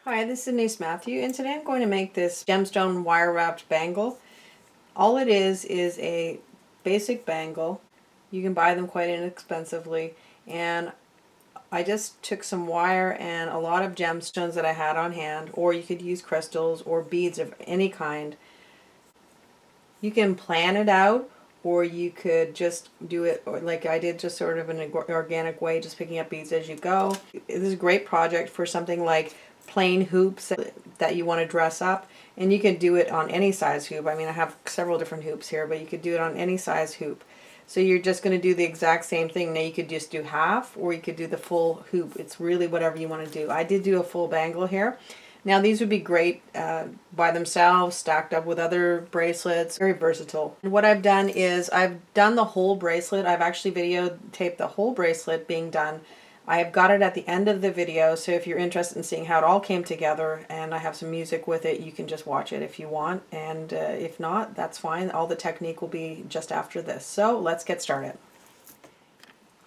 Hi, this is Denise Mathew, and today I'm going to make this gemstone wire wrapped bangle. All it is a basic bangle. You can buy them quite inexpensively, and I just took some wire and a lot of gemstones that I had on hand, or you could use crystals or beads of any kind. You can plan it out, or you could just do it like I did, just sort of in an organic way, just picking up beads as you go. This is a great project for something like plain hoops that you want to dress up, and you can do it on any size hoop. I mean, I have several different hoops here, but you could do it on any size hoop. So you're just going to do the exact same thing. Now you could just do half, or you could do the full hoop. It's really whatever you want to do. I did do a full bangle here. Now these would be great by themselves, stacked up with other bracelets, very versatile. And what I've done is I've done the whole bracelet. I've actually videotaped the whole bracelet being done. I have got it at the end of the video, so if you're interested in seeing how it all came together, and I have some music with it, you can just watch it if you want, and if not, that's fine. All the technique will be just after this. So let's get started.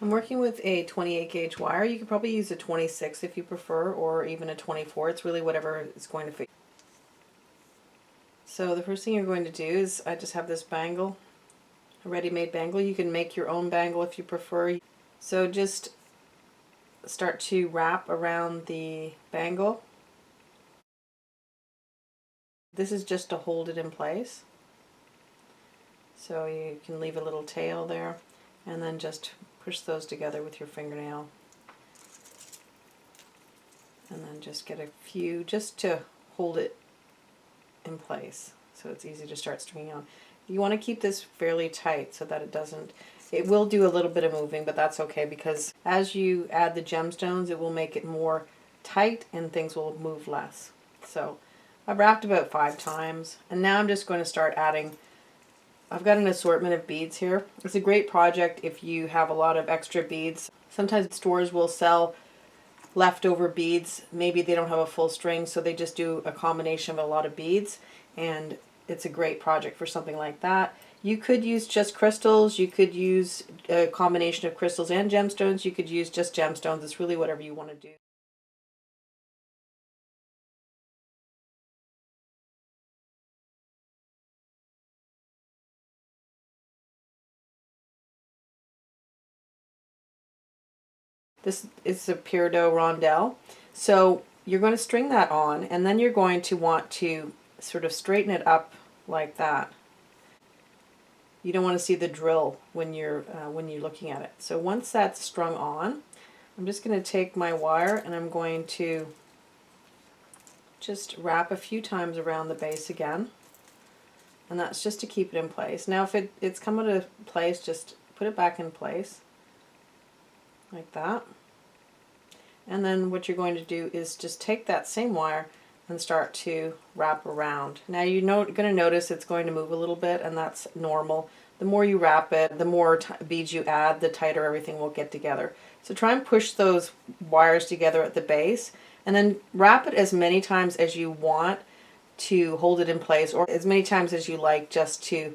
I'm working with a 28 gauge wire. You could probably use a 26 if you prefer, or even a 24. It's really whatever is going to fit. So the first thing you're going to do is, I just have this bangle, a ready-made bangle. You can make your own bangle if you prefer. So just start to wrap around the bangle. This is just to hold it in place. So you can leave a little tail there, and then just push those together with your fingernail. And then just get a few, just to hold it in place so it's easy to start stringing on. You want to keep this fairly tight so that it will do a little bit of moving, but that's okay, because as you add the gemstones, it will make it more tight and things will move less. So I've wrapped about 5 times, and now I'm just going to start adding. I've got an assortment of beads here. It's a great project if you have a lot of extra beads. Sometimes stores will sell leftover beads. Maybe they don't have a full string, so they just do a combination of a lot of beads, and it's a great project for something like that. You could use just crystals. You could use a combination of crystals and gemstones. You could use just gemstones. It's really whatever you want to do. This is a peridot rondelle. So you're going to string that on, and then you're going to want to sort of straighten it up like that. You don't want to see the drill when you're looking at it. So once that's strung on, I'm just going to take my wire and I'm going to just wrap a few times around the base again, and that's just to keep it in place. Now if it's come out of place, just put it back in place like that. And then what you're going to do is just take that same wire and start to wrap around. Now you're going to notice it's going to move a little bit, and that's normal. The more you wrap it, the more beads you add, the tighter everything will get together. So try and push those wires together at the base, and then wrap it as many times as you want to hold it in place, or as many times as you like, just to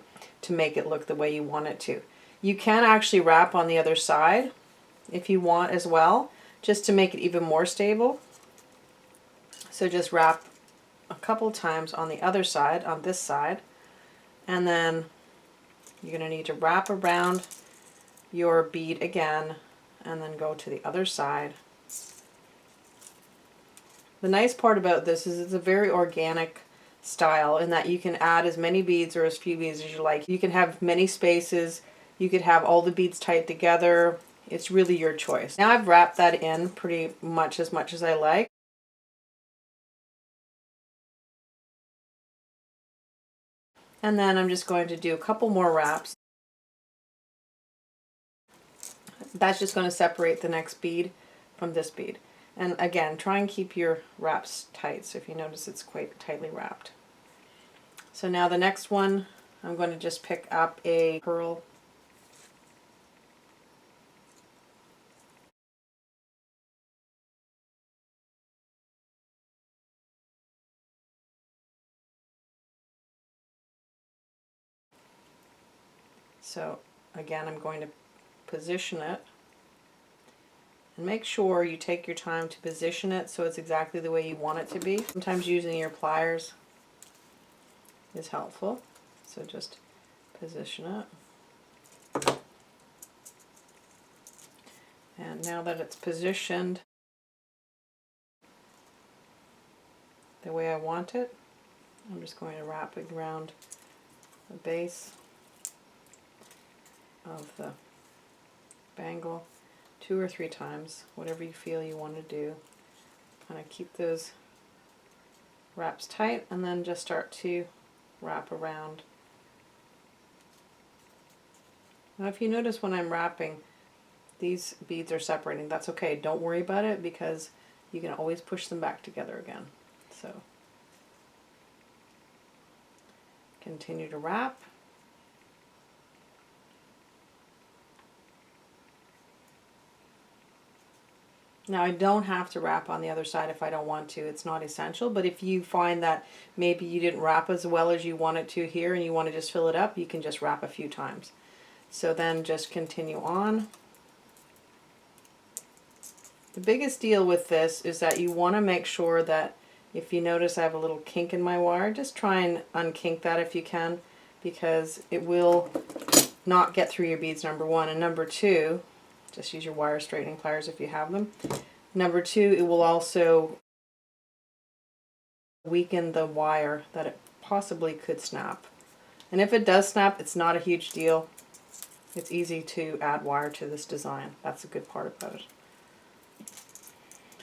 make it look the way you want it to. You can actually wrap on the other side if you want as well, just to make it even more stable. So just wrap a couple times on the other side, on this side, and then you're going to need to wrap around your bead again and then go to the other side. The nice part about this is it's a very organic style in that you can add as many beads or as few beads as you like. You can have many spaces, you could have all the beads tied together. It's really your choice. Now I've wrapped that in pretty much as I like. And then I'm just going to do a couple more wraps. That's just going to separate the next bead from this bead. And again, try and keep your wraps tight. So if you notice, it's quite tightly wrapped. So now the next one, I'm going to just pick up a pearl. So again, I'm going to position it And make sure you take your time to position it so it's exactly the way you want it to be. Sometimes using your pliers is helpful. So just position it. And now that it's positioned the way I want it, I'm just going to wrap it around the base of the bangle 2 or 3 times, whatever you feel you want to do. Kind of keep those wraps tight and then just start to wrap around. Now if you notice when I'm wrapping, these beads are separating. That's okay. Don't worry about it because you can always push them back together again. So continue to wrap. Now I don't have to wrap on the other side if I don't want to. It's not essential, but if you find that maybe you didn't wrap as well as you wanted to here and you want to just fill it up, you can just wrap a few times. So then just continue on. The biggest deal with this is that you want to make sure that if you notice I have a little kink in my wire, just try and unkink that if you can, because it will not get through your beads, number one. And number two, just use your wire straightening pliers if you have them. Number two, it will also weaken the wire that it possibly could snap. And if it does snap, it's not a huge deal. It's easy to add wire to this design. That's a good part about it.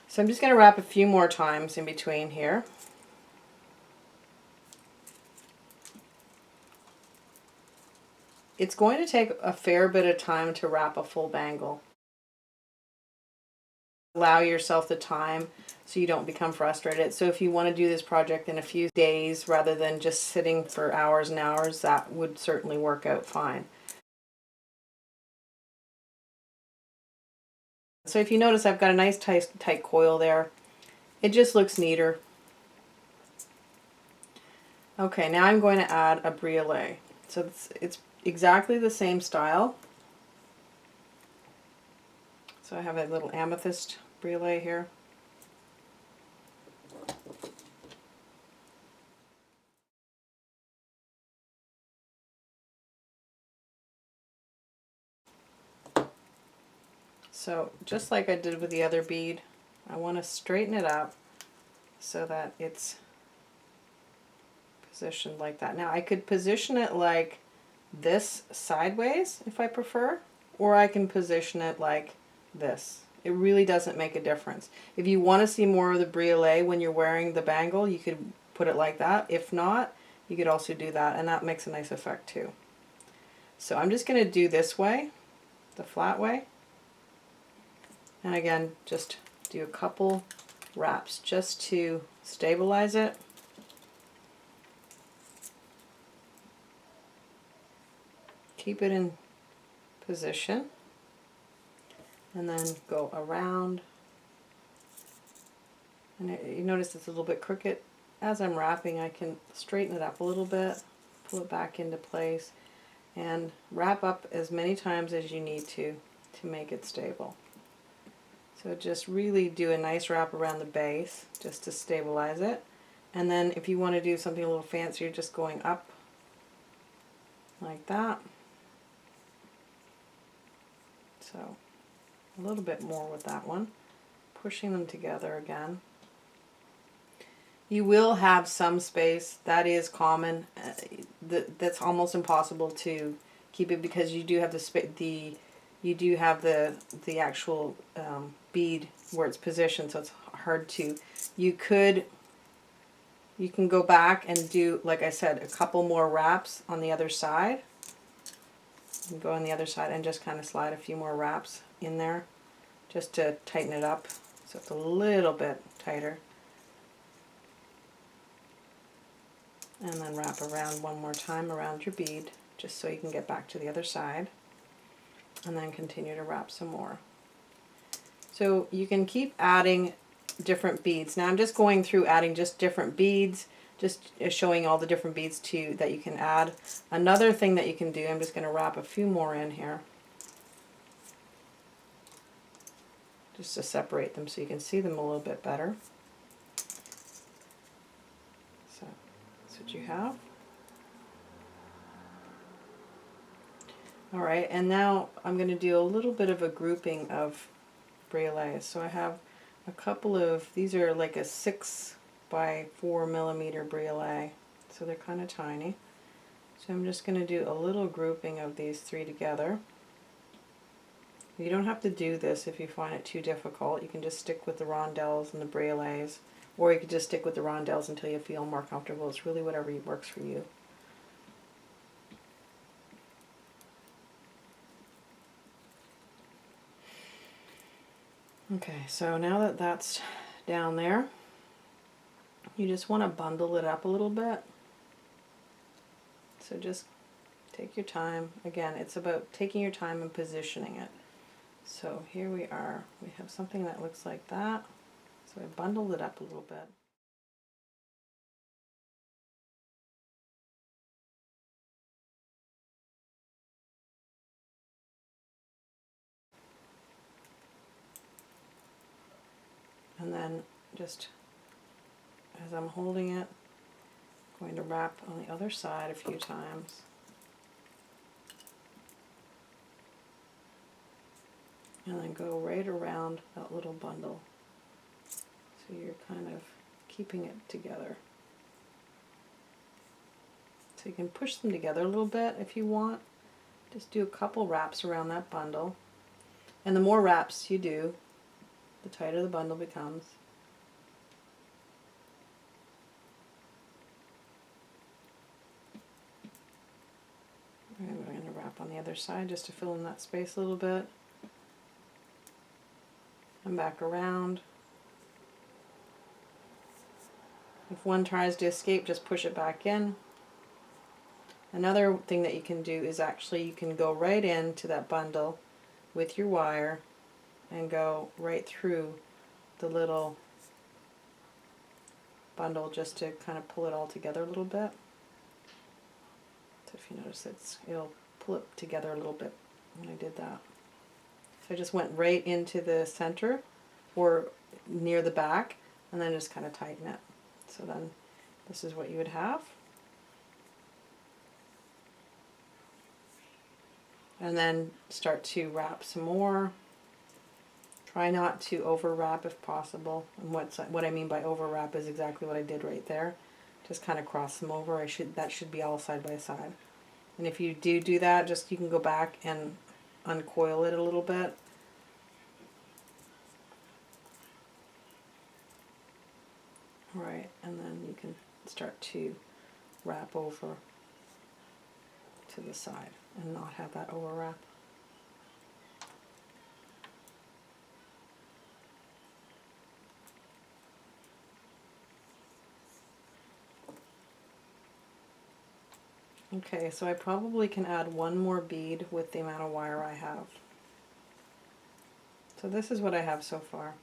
So I'm just going to wrap a few more times in between here. It's going to take a fair bit of time to wrap a full bangle. Allow yourself the time so you don't become frustrated. So if you want to do this project in a few days rather than just sitting for hours and hours, that would certainly work out fine. So if you notice, I've got a nice tight coil there. It just looks neater. Okay, now I'm going to add a briolet. So it's exactly the same style. So I have a little amethyst briolet here. So just like I did with the other bead, I want to straighten it up so that it's positioned like that. Now I could position it like this sideways if I prefer, or I can position it like this. It really doesn't make a difference. If you want to see more of the briolet when you're wearing the bangle, you could put it like that. If not, you could also do that, and that makes a nice effect too. So I'm just going to do this way, the flat way. And again, just do a couple wraps just to stabilize it. Keep it in position. And then go around. And you notice it's a little bit crooked. As I'm wrapping, I can straighten it up a little bit, pull it back into place, and wrap up as many times as you need to make it stable. So just really do a nice wrap around the base just to stabilize it. And then if you want to do something a little fancier, just going up like that. So a little bit more with that one. Pushing them together again. You will have some space. That is common. That's almost impossible to keep it because you do have the actual bead where it's positioned, so it's hard to. You can go back and do, like I said, a couple more wraps on the other side. And go on the other side and just kind of slide a few more wraps in there just to tighten it up so it's a little bit tighter. And then wrap around one more time around your bead just so you can get back to the other side. And then continue to wrap some more. So you can keep adding different beads. Now I'm just going through adding just different beads, just showing all the different beads that you can add. Another thing that you can do, I'm just going to wrap a few more in here. just to separate them so you can see them a little bit better. So that's what you have. Alright, and now I'm going to do a little bit of a grouping of briolettes. So I have a couple of, these are like a 6 by 4 millimeter briolet, so they're kind of tiny. So I'm just going to do a little grouping of these three together. You don't have to do this if you find it too difficult. You can just stick with the rondelles and the briolets, or you could just stick with the rondelles until you feel more comfortable. It's really whatever works for you. Okay, so now that that's down there, you just want to bundle it up a little bit. So just take your time. Again, it's about taking your time and positioning it. So here we are. We have something that looks like that. So I bundled it up a little bit. And then just as I'm holding it, I'm going to wrap on the other side a few times. And then go right around that little bundle. So you're kind of keeping it together. So you can push them together a little bit if you want. Just do a couple wraps around that bundle. And the more wraps you do, the tighter the bundle becomes. And we're going to wrap on the other side just to fill in that space a little bit. And back around. If one tries to escape, just push it back in. Another thing that you can do is actually you can go right into that bundle with your wire and go right through the little bundle just to kind of pull it all together a little bit. So if you notice, it'll pull it together a little bit when I did that. So I just went right into the center or near the back and then just kind of tighten it. So then this is what you would have. And then start to wrap some more. Try not to overwrap if possible. And what I mean by overwrap is exactly what I did right there. Just kind of cross them over. That should be all side by side. And if you do that, just you can go back and uncoil it a little bit. Right, and then you can start to wrap over to the side and not have that overwrap. Okay, so I probably can add one more bead with the amount of wire I have. So this is what I have so far.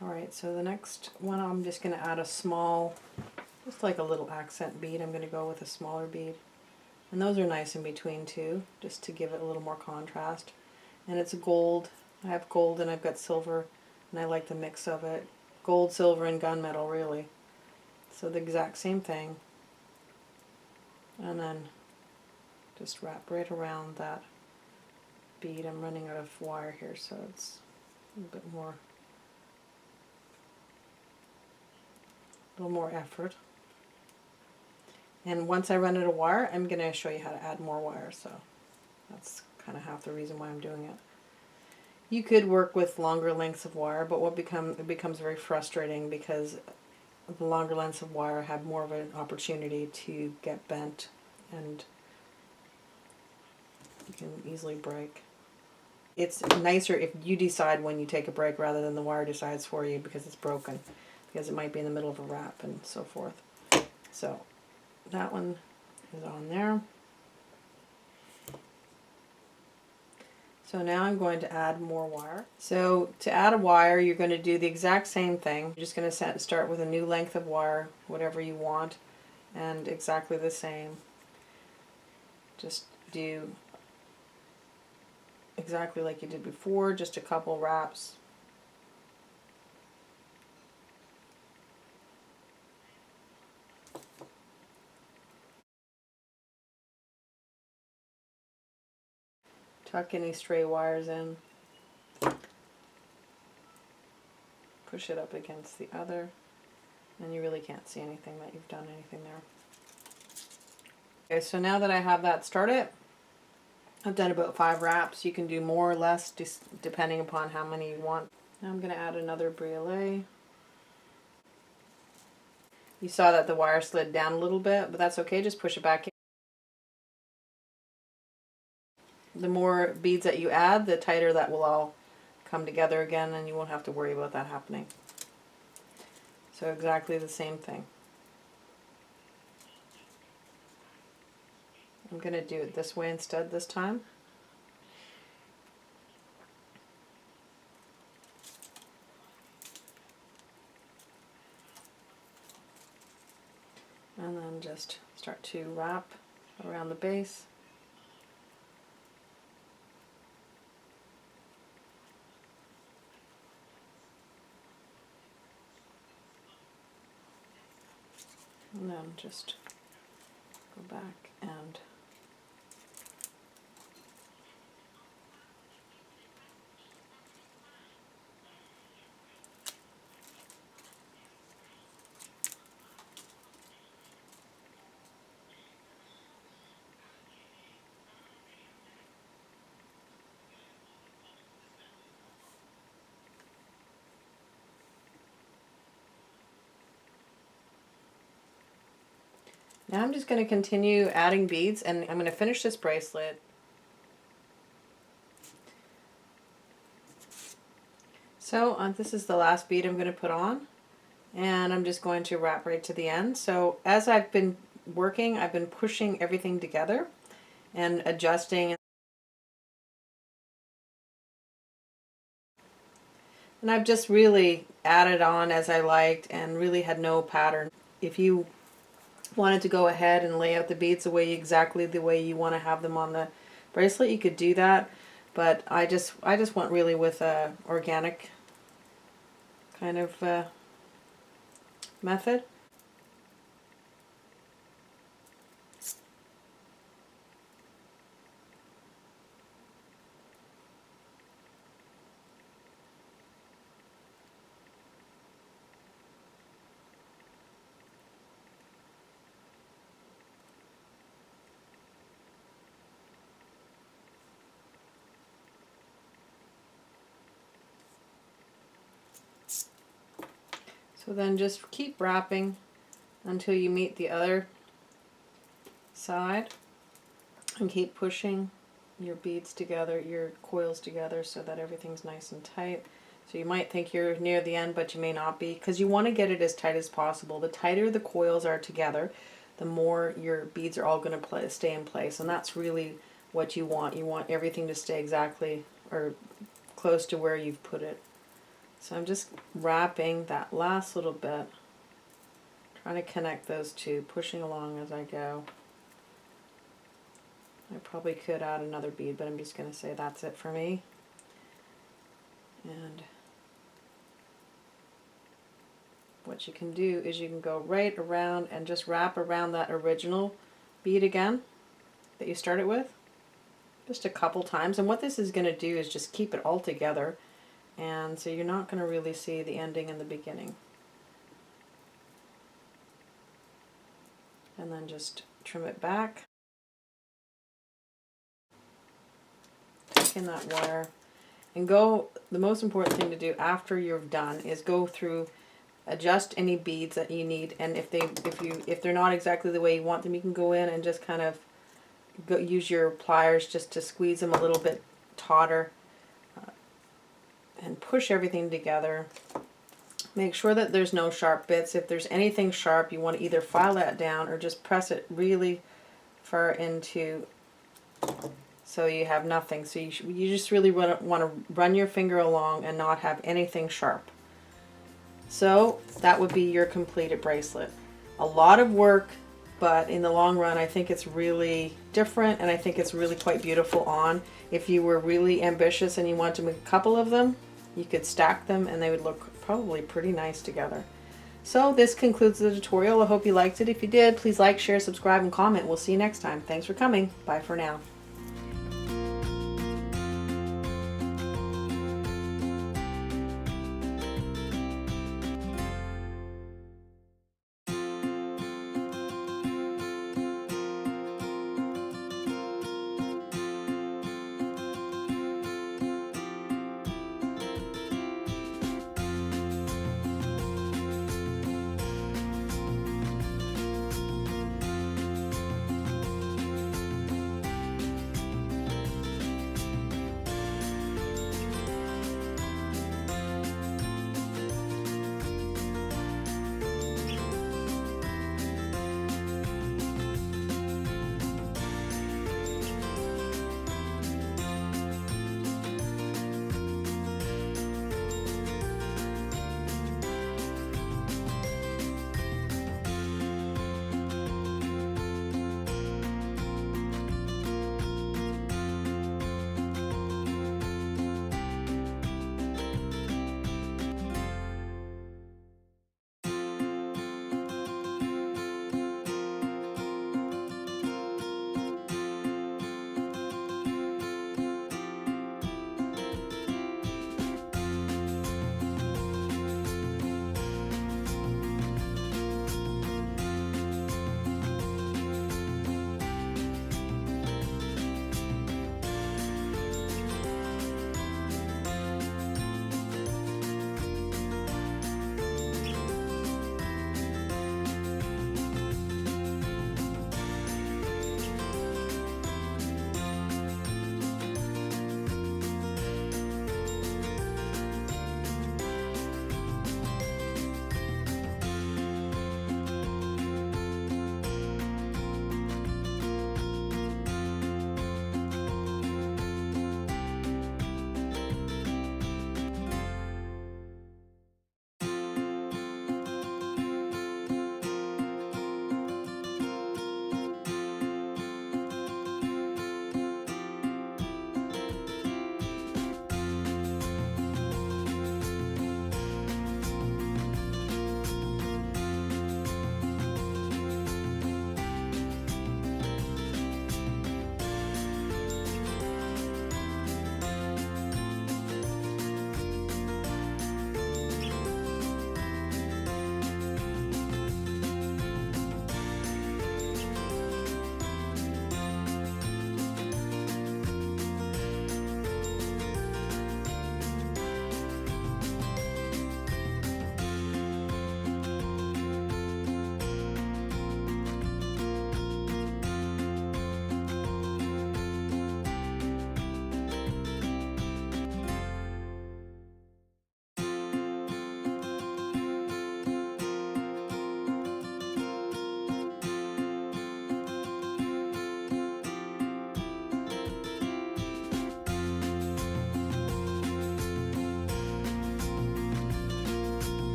Alright, so the next one I'm just going to add a small, just like a little accent bead. I'm going to go with a smaller bead. And those are nice in between too, just to give it a little more contrast. And it's gold. I have gold and I've got silver, and I like the mix of it. Gold, silver, and gunmetal, really. So the exact same thing. And then just wrap right around that bead. I'm running out of wire here, so it's a little more effort. And once I run out of wire, I'm going to show you how to add more wire, so that's kind of half the reason why I'm doing it. You could work with longer lengths of wire, but it becomes very frustrating because the longer lengths of wire have more of an opportunity to get bent and you can easily break. It's nicer if you decide when you take a break rather than the wire decides for you because it's broken, because it might be in the middle of a wrap and so forth. So that one is on there. So now I'm going to add more wire. So to add a wire, you're going to do the exact same thing. You're just going to start with a new length of wire, whatever you want, and exactly the same. Just do exactly like you did before, just a couple wraps. Tuck any stray wires in. Push it up against the other, and you really can't see anything that you've done anything there. Okay, so now that I have that started, I've done about 5 wraps. You can do more or less just depending upon how many you want. Now I'm going to add another briolet. You saw that the wire slid down a little bit, but that's okay, just push it back in. The more beads that you add, the tighter that will all come together again, and you won't have to worry about that happening. So exactly the same thing. I'm going to do it this way instead this time. And then just start to wrap around the base. And then just go back and now I'm just going to continue adding beads, and I'm going to finish this bracelet. So this is the last bead I'm going to put on, and I'm just going to wrap right to the end. So as I've been working, I've been pushing everything together and adjusting. And I've just really added on as I liked and really had no pattern. If you wanted to go ahead and lay out the beads exactly the way you want to have them on the bracelet, you could do that. But I just went really with a organic kind of method. So then just keep wrapping until you meet the other side, and keep pushing your beads together, your coils together, so that everything's nice and tight. So you might think you're near the end, but you may not be, because you want to get it as tight as possible. The tighter the coils are together, the more your beads are all going to stay in place, and that's really what you want. You want everything to stay exactly or close to where you've put it. So I'm just wrapping that last little bit, trying to connect those two, pushing along as I go. I probably could add another bead, but I'm just going to say that's it for me. And what you can do is you can go right around and just wrap around that original bead again that you started with, just a couple times. And what this is going to do is just keep it all together, and so you're not going to really see the ending and the beginning. And then just trim it back. Take in that wire and go. The most important thing to do after you're done is go through, adjust any beads that you need, and if they're not exactly the way you want them, you can go in and just kind of use your pliers just to squeeze them a little bit tauter, and push everything together. Make sure that there's no sharp bits. If there's anything sharp, you want to either file that down or just press it really far into, so you have nothing. So you just really want to run your finger along and not have anything sharp. So that would be your completed bracelet. A lot of work, but in the long run I think it's really different, and I think it's really quite beautiful on. If you were really ambitious and you wanted to make a couple of them, you could stack them and they would look probably pretty nice together. So this concludes the tutorial. I hope you liked it. If you did, please like, share, subscribe, and comment. We'll see you next time. Thanks for coming. Bye for now.